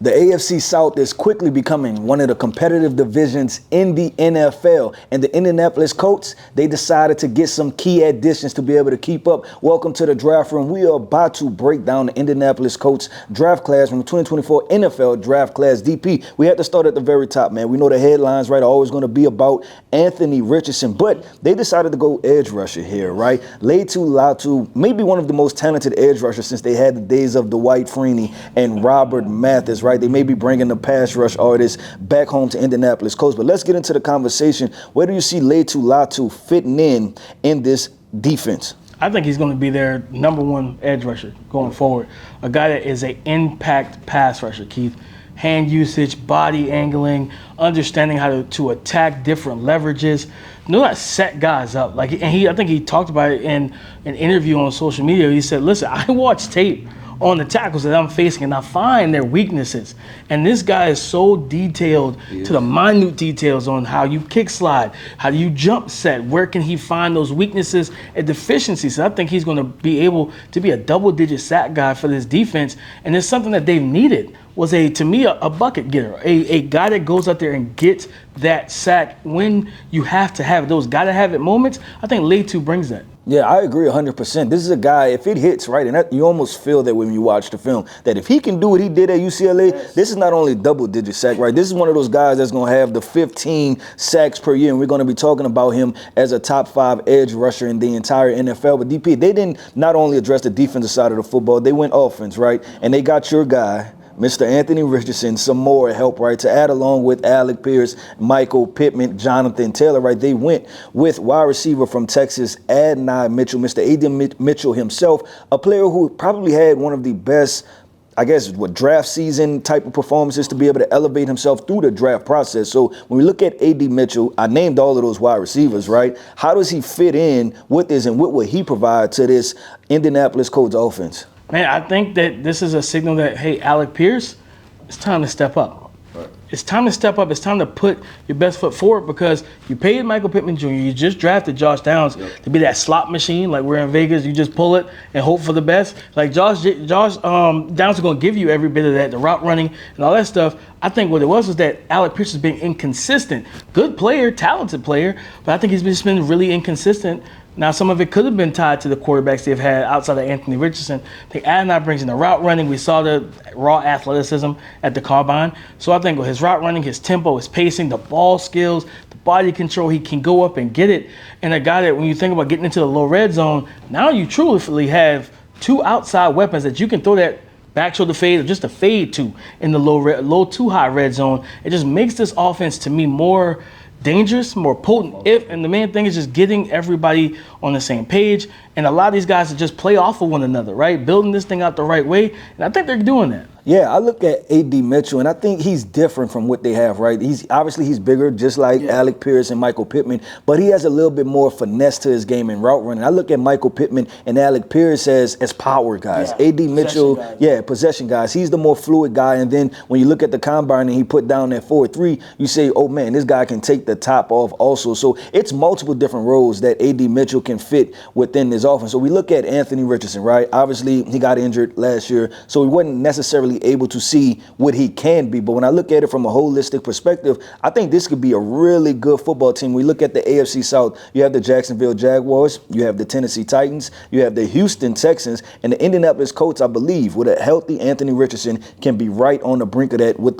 The AFC South is quickly becoming one of the competitive divisions in the NFL. And the Indianapolis Colts, they decided to get some key additions to be able to keep up. Welcome to the draft room. We are about to break down the Indianapolis Colts draft class from the 2024 NFL draft class. DP, we have to start at the very top, man. We know the headlines, right, are always going to be about Anthony Richardson, but they decided to go edge rusher here, right? Laiatu Latu, maybe one of the most talented edge rushers since they had the days of Dwight Freeney and Robert Mathis, right? They may be bringing the pass rush artists back home to Indianapolis Colts, but let's get into the conversation. Where do you see Laiatu Latu fitting in this defense? I think he's going to be their number one edge rusher going forward. A guy that is an impact pass rusher, Keith. Hand usage, body angling, understanding how to attack different leverages. Know how to set guys up. I think he talked about it in an interview on social media. He said, listen, I watch tape on the tackles that I'm facing, and I find their weaknesses. And this guy is so detailed to the minute details on how you kick slide, how do you jump set, where can he find those weaknesses and deficiencies. So I think he's going to be able to be a double-digit sack guy for this defense, and it's something that they've needed. Was a bucket getter, a guy that goes out there and gets that sack when you have to have it. Those gotta have it moments. I think Laiatu brings that. Yeah, I agree 100%. This is a guy, if it hits, right, and you almost feel that when you watch the film, that if he can do what he did at UCLA, this is not only double-digit sack, right? This is one of those guys that's going to have the 15 sacks per year, and we're going to be talking about him as a top 5 edge rusher in the entire NFL. But DP, they didn't not only address the defensive side of the football, they went offense, right? And they got your guy, Mr. Anthony Richardson, some more help, right, to add along with Alec Pierce, Michael Pittman, Jonathan Taylor, right? They went with wide receiver from Texas, Adonai Mitchell, Mr. A.D. Mitchell himself, a player who probably had one of the best, I guess, draft season type of performances to be able to elevate himself through the draft process. So when we look at A.D. Mitchell, I named all of those wide receivers, right? How does he fit in with this, and what will he provide to this Indianapolis Colts offense? Man, I think that this is a signal that, hey, Alec Pierce, it's time to step up. Right. It's time to step up. It's time to put your best foot forward, because you paid Michael Pittman Jr., you just drafted Josh Downs to be that slot machine. Like we're in Vegas, you just pull it and hope for the best. Like Josh Downs is going to give you every bit of that, the route running and all that stuff. I think what it was that Alec Pierce is being inconsistent. Good player, talented player, but I think he's just been really inconsistent. Now, some of it could have been tied to the quarterbacks they've had outside of Anthony Richardson. I think Adonai brings in the route running. We saw the raw athleticism at the combine. So I think with his route running, his tempo, his pacing, the ball skills, the body control, he can go up and get it. And a guy that when you think about getting into the low red zone, now you truly have 2 outside weapons that you can throw that back shoulder fade or just a fade to in the low too high red zone. It just makes this offense to me more dangerous, more potent, and the main thing is just getting everybody on the same page, and a lot of these guys to just play off of one another, right? Building this thing out the right way, and I think they're doing that. Yeah, I look at A.D. Mitchell, and I think he's different from what they have, right? He's bigger, just like Alec Pierce and Michael Pittman, but he has a little bit more finesse to his game in route running. I look at Michael Pittman and Alec Pierce as power guys. A.D. Mitchell, possession guys. He's the more fluid guy, and then when you look at the combine and he put down that 4.3, you say, oh man, this guy can take the top off also. So it's multiple different roles that A.D. Mitchell can fit within this offense. So we look at Anthony Richardson, right? Obviously, he got injured last year, so he wasn't necessarily able to see what he can be. But when I look at it from a holistic perspective, I think this could be a really good football team. We look at the AFC South, you have the Jacksonville Jaguars, you have the Tennessee Titans, you have the Houston Texans, and the Indianapolis Colts, I believe, with a healthy Anthony Richardson, can be right on the brink of that with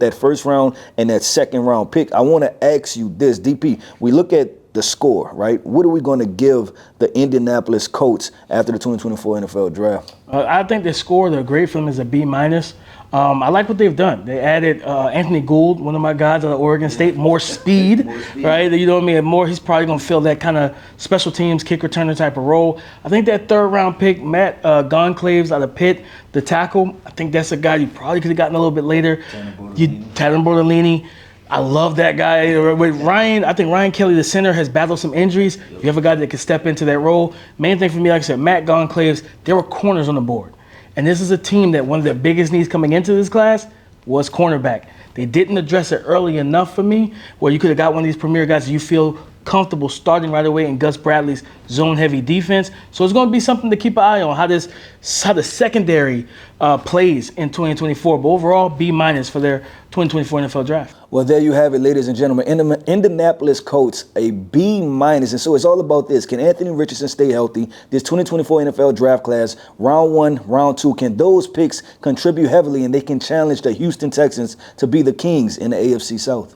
that first round and that second round pick. I want to ask you this, DP. We look at the score, right? What are we going to give the Indianapolis Colts after the 2024 NFL Draft? I think the score, the grade for them is a B-. I like what they've done. They added Anthony Gould, one of my guys out of Oregon State, more speed, right? You know what I mean? He's probably going to fill that kind of special teams, kick returner type of role. I think that 3rd round pick, Matt Goncalves out of Pitt, the tackle, I think that's a guy you probably could have gotten a little bit later. Tanner Bortolini. I love that guy. With Ryan, I think Ryan Kelly, the center, has battled some injuries. You have a guy that can step into that role. Main thing for me, like I said, Matt Goncalves, there were corners on the board. And this is a team that one of their biggest needs coming into this class was cornerback. They didn't address it early enough for me, where you could have got one of these premier guys that you feel comfortable starting right away in Gus Bradley's zone-heavy defense. So it's going to be something to keep an eye on, how the secondary plays in 2024. But overall, B- for their 2024 NFL Draft. Well, there you have it, ladies and gentlemen. Indianapolis Colts, a B-. And so it's all about this. Can Anthony Richardson stay healthy? This 2024 NFL Draft class, round 1, round 2, can those picks contribute heavily and they can challenge the Houston Texans to be the kings in the AFC South?